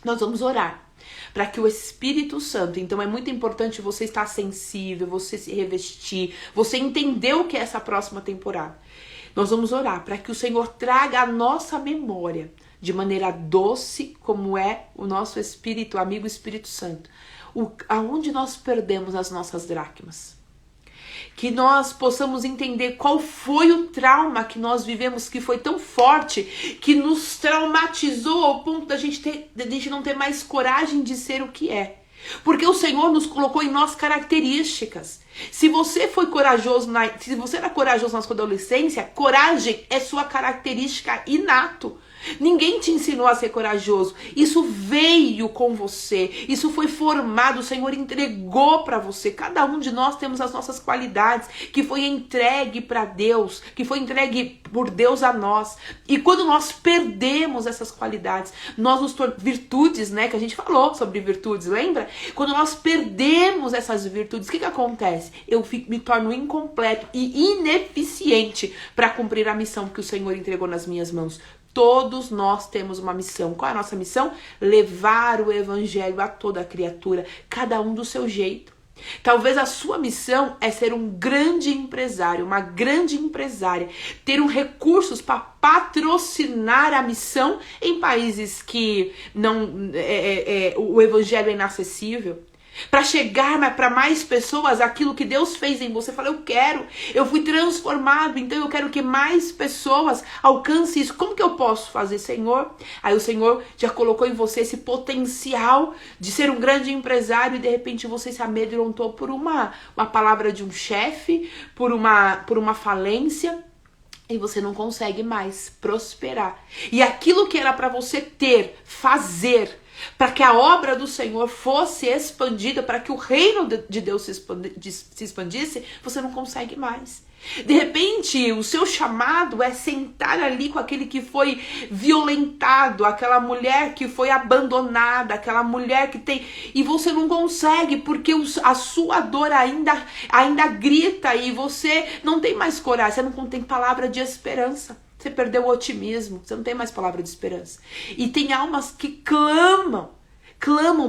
nós vamos orar para que o Espírito Santo, então é muito importante você estar sensível, você se revestir, você entender o que é essa próxima temporada. Nós vamos orar para que o Senhor traga a nossa memória de maneira doce, como é o nosso Espírito, amigo Espírito Santo, aonde nós perdemos as nossas dracmas. Que nós possamos entender qual foi o trauma que nós vivemos, que foi tão forte, que nos traumatizou ao ponto da gente não ter mais coragem de ser o que é. Porque o Senhor nos colocou em nós características. Se você foi corajoso, se você era corajoso na sua adolescência, coragem é sua característica inato. Ninguém te ensinou a ser corajoso. Isso veio com você. Isso foi formado. O Senhor entregou para você. Cada um de nós temos as nossas qualidades que foi entregue para Deus, que foi entregue por Deus a nós. E quando nós perdemos essas qualidades, nós nos tornamos virtudes, né? Que a gente falou sobre virtudes, lembra? Quando nós perdemos essas virtudes, o que acontece? Eu me torno incompleto e ineficiente para cumprir a missão que o Senhor entregou nas minhas mãos. Todos nós temos uma missão. Qual é a nossa missão? Levar o evangelho a toda criatura, cada um do seu jeito. Talvez a sua missão é ser um grande empresário, uma grande empresária, ter recursos para patrocinar a missão em países que o evangelho é inacessível. Para chegar para mais pessoas aquilo que Deus fez em você. Fala, eu fui transformado, então eu quero que mais pessoas alcancem isso. Como que eu posso fazer, Senhor? Aí o Senhor já colocou em você esse potencial de ser um grande empresário e de repente você se amedrontou por uma palavra de um chefe, por uma falência. E você não consegue mais prosperar. E aquilo que era para você fazer, para que a obra do Senhor fosse expandida, para que o reino de Deus se expandisse, você não consegue mais. De repente, o seu chamado é sentar ali com aquele que foi violentado, aquela mulher que foi abandonada, aquela mulher que tem... E você não consegue, porque a sua dor ainda grita e você não tem mais coragem, você não tem palavra de esperança. Você perdeu o otimismo, você não tem mais palavra de esperança. E tem almas que clamam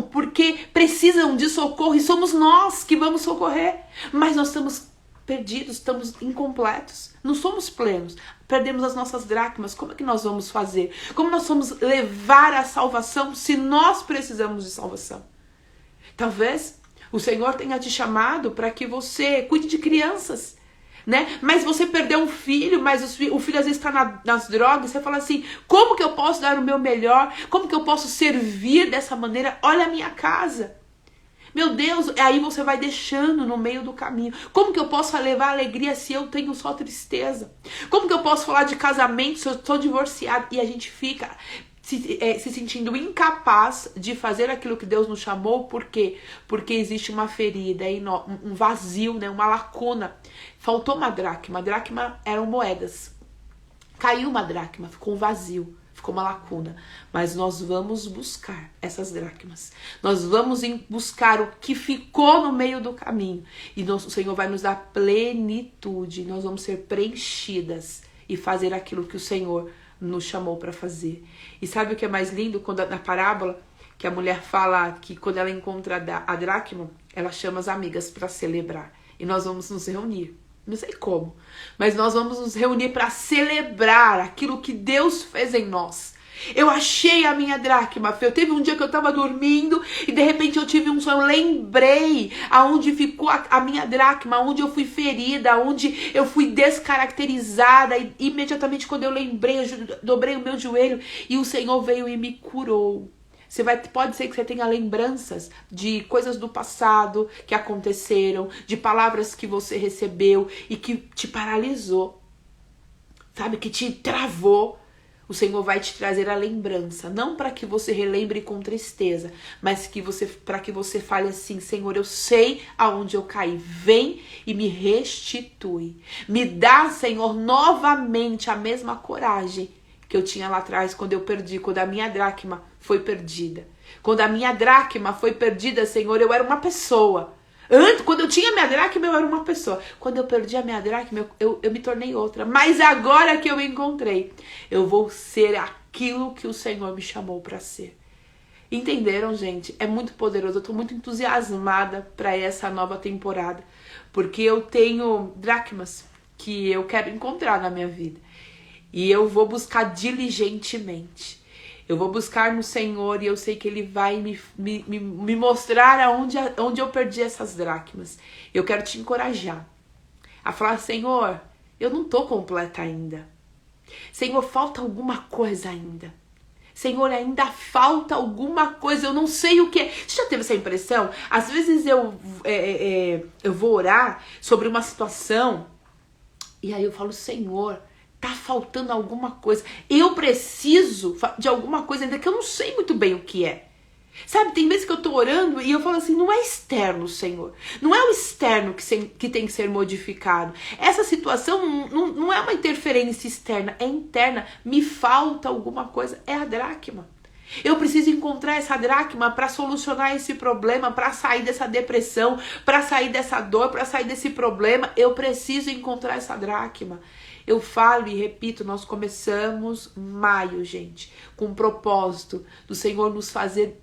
porque precisam de socorro e somos nós que vamos socorrer. Mas nós estamos perdidos, estamos incompletos, não somos plenos, perdemos as nossas dracmas. Como é que nós vamos fazer? Como nós vamos levar a salvação se nós precisamos de salvação? Talvez o Senhor tenha te chamado para que você cuide de crianças, né? Mas você perdeu um filho, mas o filho às vezes está nas drogas, você fala assim, como que eu posso dar o meu melhor? Como que eu posso servir dessa maneira? Olha a minha casa. Meu Deus, aí você vai deixando no meio do caminho. Como que eu posso levar alegria se eu tenho só tristeza? Como que eu posso falar de casamento se eu estou divorciado? E a gente fica se sentindo incapaz de fazer aquilo que Deus nos chamou. Por quê? Porque existe uma ferida, um vazio, né? Uma lacuna. Faltou uma dracma. A dracma eram moedas. Caiu uma dracma, ficou um vazio. Ficou uma lacuna, mas nós vamos buscar essas dracmas. Nós vamos buscar o que ficou no meio do caminho. E o Senhor vai nos dar plenitude. Nós vamos ser preenchidas e fazer aquilo que o Senhor nos chamou para fazer. E sabe o que é mais lindo? Quando na parábola, que a mulher fala que quando ela encontra a dracma, ela chama as amigas para celebrar. E nós vamos nos reunir. Não sei como, mas nós vamos nos reunir para celebrar aquilo que Deus fez em nós. Eu achei a minha dracma. Teve um dia que eu estava dormindo e de repente eu tive um sonho. Eu lembrei aonde ficou a minha dracma, aonde eu fui ferida, aonde eu fui descaracterizada. E imediatamente quando eu lembrei, eu dobrei o meu joelho e o Senhor veio e me curou. Pode ser que você tenha lembranças de coisas do passado que aconteceram, de palavras que você recebeu e que te paralisou, sabe? Que te travou. O Senhor vai te trazer a lembrança, não para que você relembre com tristeza, mas para que você fale assim: Senhor, eu sei aonde eu caí, vem e me restitui. Me dá, Senhor, novamente a mesma coragem que eu tinha lá atrás quando eu perdi, quando a minha dracma foi perdida. Quando a minha dracma foi perdida, Senhor, eu era uma pessoa. Antes, quando eu tinha minha dracma, eu era uma pessoa. Quando eu perdi a minha dracma, eu me tornei outra. Mas agora que eu me encontrei, eu vou ser aquilo que o Senhor me chamou para ser. Entenderam, gente? É muito poderoso. Eu tô muito entusiasmada para essa nova temporada. Porque eu tenho dracmas que eu quero encontrar na minha vida. E eu vou buscar diligentemente. Eu vou buscar no Senhor e eu sei que Ele vai me mostrar onde eu perdi essas dracmas. Eu quero te encorajar a falar: Senhor, eu não tô completa ainda. Senhor, falta alguma coisa ainda. Senhor, ainda falta alguma coisa, eu não sei o que é. Você já teve essa impressão? Às vezes eu vou orar sobre uma situação e aí eu falo: Senhor, tá faltando alguma coisa. Eu preciso de alguma coisa ainda que eu não sei muito bem o que é. Sabe, tem vezes que eu tô orando e eu falo assim: não é externo, Senhor. Não é o externo que tem que ser modificado. Essa situação não é uma interferência externa, é interna. Me falta alguma coisa, é a dracma. Eu preciso encontrar essa dracma para solucionar esse problema, para sair dessa depressão, para sair dessa dor, para sair desse problema. Eu preciso encontrar essa dracma. Eu falo e repito, nós começamos maio, gente, com o propósito do Senhor nos fazer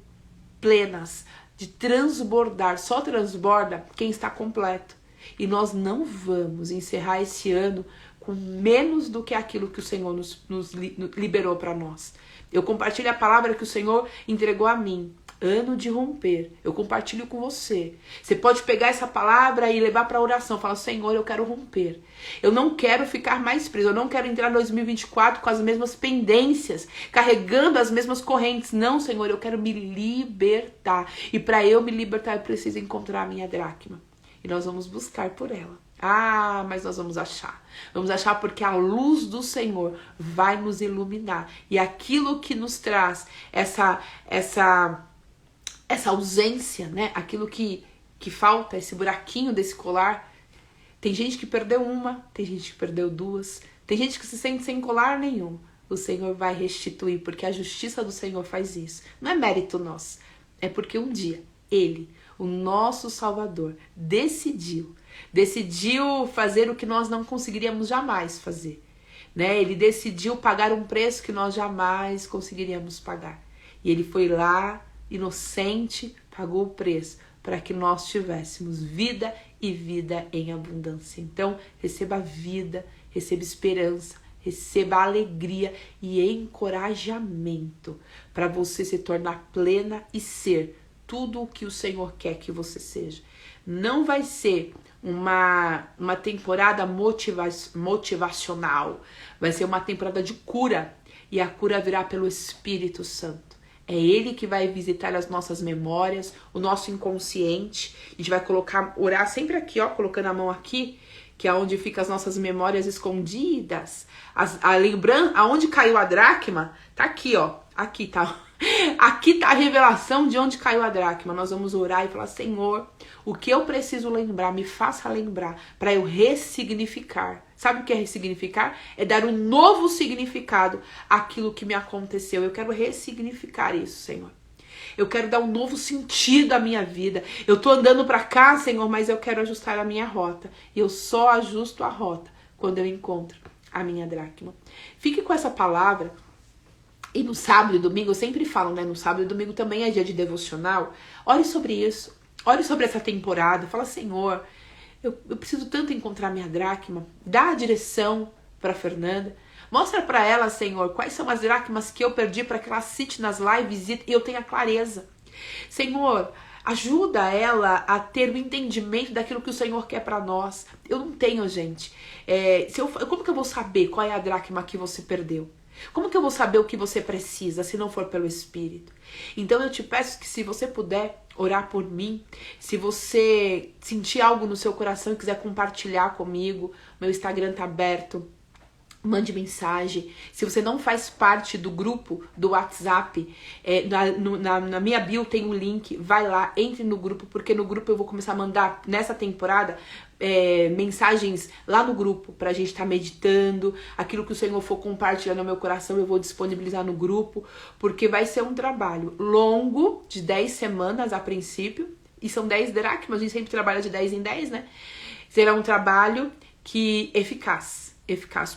plenas, de transbordar. Só transborda quem está completo. E nós não vamos encerrar esse ano com menos do que aquilo que o Senhor nos liberou para nós. Eu compartilho a palavra que o Senhor entregou a mim. Ano de romper. Eu compartilho com você. Você pode pegar essa palavra e levar para oração. Falar: Senhor, eu quero romper. Eu não quero ficar mais preso. Eu não quero entrar em 2024 com as mesmas pendências, carregando as mesmas correntes. Não, Senhor, eu quero me libertar. E para eu me libertar, eu preciso encontrar a minha dracma. E nós vamos buscar por ela. Ah, mas nós vamos achar. Vamos achar porque a luz do Senhor vai nos iluminar. E aquilo que nos traz essa ausência, né? Aquilo que falta, esse buraquinho desse colar. Tem gente que perdeu uma, tem gente que perdeu duas, tem gente que se sente sem colar nenhum. O Senhor vai restituir, porque a justiça do Senhor faz isso. Não é mérito nosso, é porque um dia Ele, o nosso Salvador, decidiu fazer o que nós não conseguiríamos jamais fazer, né? Ele decidiu pagar um preço que nós jamais conseguiríamos pagar. E Ele foi lá, inocente, pagou o preço para que nós tivéssemos vida e vida em abundância. Então, receba vida, receba esperança, receba alegria e encorajamento para você se tornar plena e ser tudo o que o Senhor quer que você seja. Não vai ser uma temporada motivacional, vai ser uma temporada de cura, e a cura virá pelo Espírito Santo. É Ele que vai visitar as nossas memórias, o nosso inconsciente. A gente vai orar sempre aqui, ó, colocando a mão aqui, que é onde ficam as nossas memórias escondidas. Aonde caiu a dracma, tá aqui, ó. Aqui tá. Aqui tá a revelação de onde caiu a dracma. Nós vamos orar e falar: Senhor, o que eu preciso lembrar, me faça lembrar, para eu ressignificar. Sabe o que é ressignificar? É dar um novo significado àquilo que me aconteceu. Eu quero ressignificar isso, Senhor. Eu quero dar um novo sentido à minha vida. Eu tô andando para cá, Senhor, mas eu quero ajustar a minha rota. E eu só ajusto a rota quando eu encontro a minha dracma. Fique com essa palavra. E no sábado e domingo, eu sempre falo, né? No sábado e domingo também é dia de devocional. Ore sobre isso. Ore sobre essa temporada. Fala: Senhor, eu preciso tanto encontrar minha dracma. Dá a direção para Fernanda. Mostra para ela, Senhor, quais são as dracmas que eu perdi para que ela assiste nas lives e eu tenha clareza. Senhor, ajuda ela a ter o entendimento daquilo que o Senhor quer para nós. Eu não tenho, gente. Como que eu vou saber qual é a dracma que você perdeu? Como que eu vou saber o que você precisa se não for pelo Espírito? Então eu te peço que, se você puder orar por mim, se você sentir algo no seu coração e quiser compartilhar comigo, meu Instagram tá aberto, mande mensagem. Se você não faz parte do grupo do WhatsApp, na minha bio tem um link, vai lá, entre no grupo, porque no grupo eu vou começar a mandar, nessa temporada, mensagens lá no grupo, pra gente estar meditando, aquilo que o Senhor for compartilhar no meu coração, eu vou disponibilizar no grupo, porque vai ser um trabalho longo, de 10 semanas a princípio, e são 10 dracmas, a gente sempre trabalha de 10 em 10, né? Será um trabalho eficaz,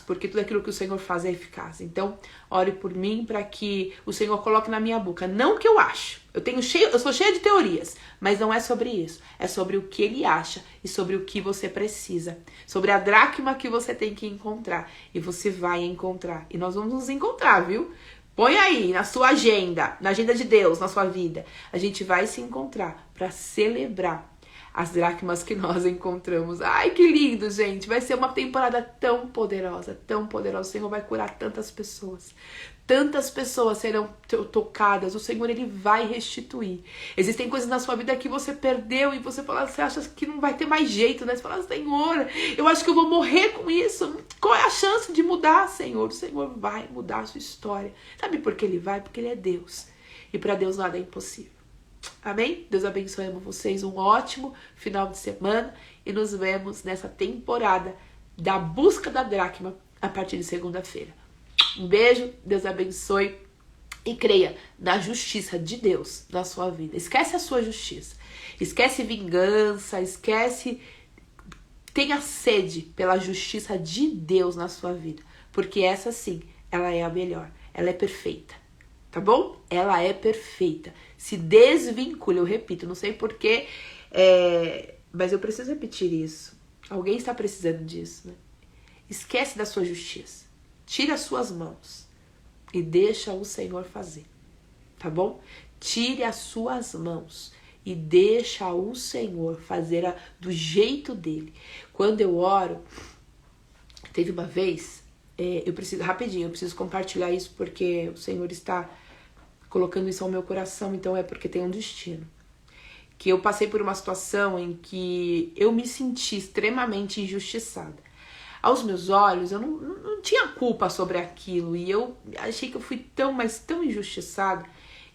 porque tudo aquilo que o Senhor faz é eficaz. Então, ore por mim para que o Senhor coloque na minha boca, não o que eu acho. Eu sou cheia de teorias, mas não é sobre isso. É sobre o que Ele acha e sobre o que você precisa, sobre a dracma que você tem que encontrar, e você vai encontrar. E nós vamos nos encontrar, viu? Põe aí na sua agenda, na agenda de Deus, na sua vida. A gente vai se encontrar para celebrar as dracmas que nós encontramos. Ai, que lindo, gente. Vai ser uma temporada tão poderosa, tão poderosa. O Senhor vai curar tantas pessoas. Tantas pessoas serão tocadas. O Senhor, Ele vai restituir. Existem coisas na sua vida que você perdeu e você fala, você acha que não vai ter mais jeito, né? Você fala, Senhor, eu acho que eu vou morrer com isso. Qual é a chance de mudar, Senhor? O Senhor vai mudar a sua história. Sabe por que Ele vai? Porque Ele é Deus. E para Deus nada é impossível. Amém? Deus abençoe a vocês, um ótimo final de semana, e nos vemos nessa temporada da busca da dracma a partir de segunda-feira. Um beijo, Deus abençoe, e creia na justiça de Deus na sua vida. Esquece a sua justiça, esquece vingança, tenha sede pela justiça de Deus na sua vida, porque essa sim, ela é a melhor, ela é perfeita. Tá bom? Ela é perfeita. Se desvincule, eu repito, não sei porquê, mas eu preciso repetir isso. Alguém está precisando disso, né? Esquece da sua justiça. Tire as suas mãos e deixa o Senhor fazer. Tá bom? Tire as suas mãos e deixa o Senhor fazer do jeito dele. Quando eu oro, teve uma vez, eu preciso compartilhar isso porque o Senhor está colocando isso ao meu coração, então é porque tem um destino. Que eu passei por uma situação em que eu me senti extremamente injustiçada. Aos meus olhos, eu não tinha culpa sobre aquilo, e eu achei que eu fui tão injustiçada,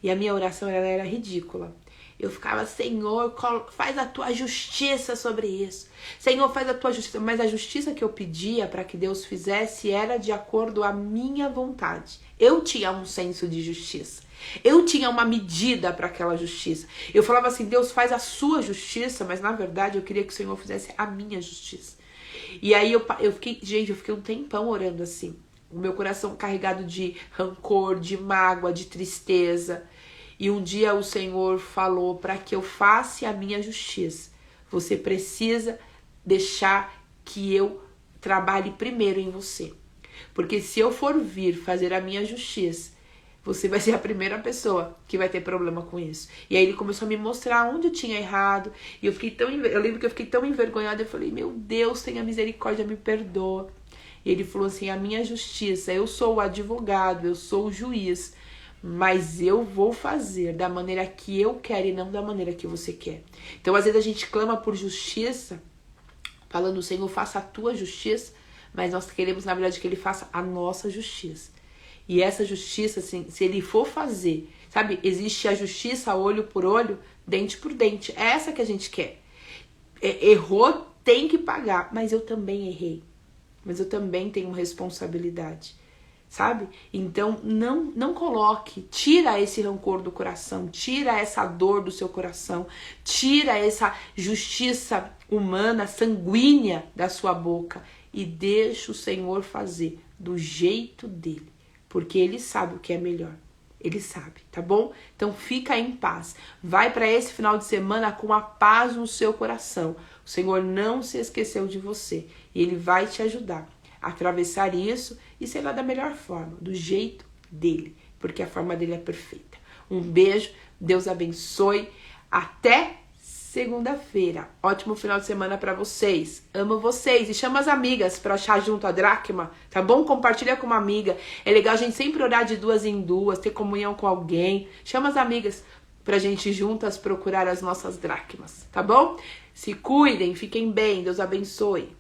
e a minha oração ela era ridícula. Eu ficava, Senhor, faz a tua justiça sobre isso. Senhor, faz a tua justiça. Mas a justiça que eu pedia para que Deus fizesse era de acordo à minha vontade. Eu tinha um senso de justiça. Eu tinha uma medida para aquela justiça. Eu falava assim, Deus, faz a sua justiça, mas na verdade eu queria que o Senhor fizesse a minha justiça. E aí eu fiquei um tempão orando assim. O meu coração carregado de rancor, de mágoa, de tristeza. E um dia o Senhor falou, para que eu faça a minha justiça, você precisa deixar que eu trabalhe primeiro em você. Porque se eu for vir fazer a minha justiça, você vai ser a primeira pessoa que vai ter problema com isso. E aí ele começou a me mostrar onde eu tinha errado. E eu lembro que eu fiquei tão envergonhada, eu falei, meu Deus, tenha misericórdia, me perdoa. E ele falou assim, a minha justiça, eu sou o advogado, eu sou o juiz, mas eu vou fazer da maneira que eu quero e não da maneira que você quer. Então, às vezes a gente clama por justiça, falando, Senhor, faça a tua justiça, mas nós queremos, na verdade, que Ele faça a nossa justiça. E essa justiça, assim, se Ele for fazer, sabe, existe a justiça olho por olho, dente por dente. É essa que a gente quer. Errou, tem que pagar, mas eu também errei. Mas eu também tenho responsabilidade. Sabe? Então, não coloque, tira esse rancor do coração, tira essa dor do seu coração, tira essa justiça humana, sanguínea da sua boca e deixa o Senhor fazer do jeito dele, porque Ele sabe o que é melhor. Ele sabe, tá bom? Então fica em paz. Vai para esse final de semana com a paz no seu coração. O Senhor não se esqueceu de você e Ele vai te ajudar a atravessar isso e ser lá da melhor forma, do jeito dele, porque a forma dele é perfeita. Um beijo, Deus abençoe, até segunda-feira. Ótimo final de semana pra vocês. Amo vocês. E chama as amigas pra achar junto a dracma, tá bom? Compartilha com uma amiga. É legal a gente sempre orar de duas em duas, ter comunhão com alguém. Chama as amigas pra gente juntas procurar as nossas dracmas, tá bom? Se cuidem, fiquem bem. Deus abençoe.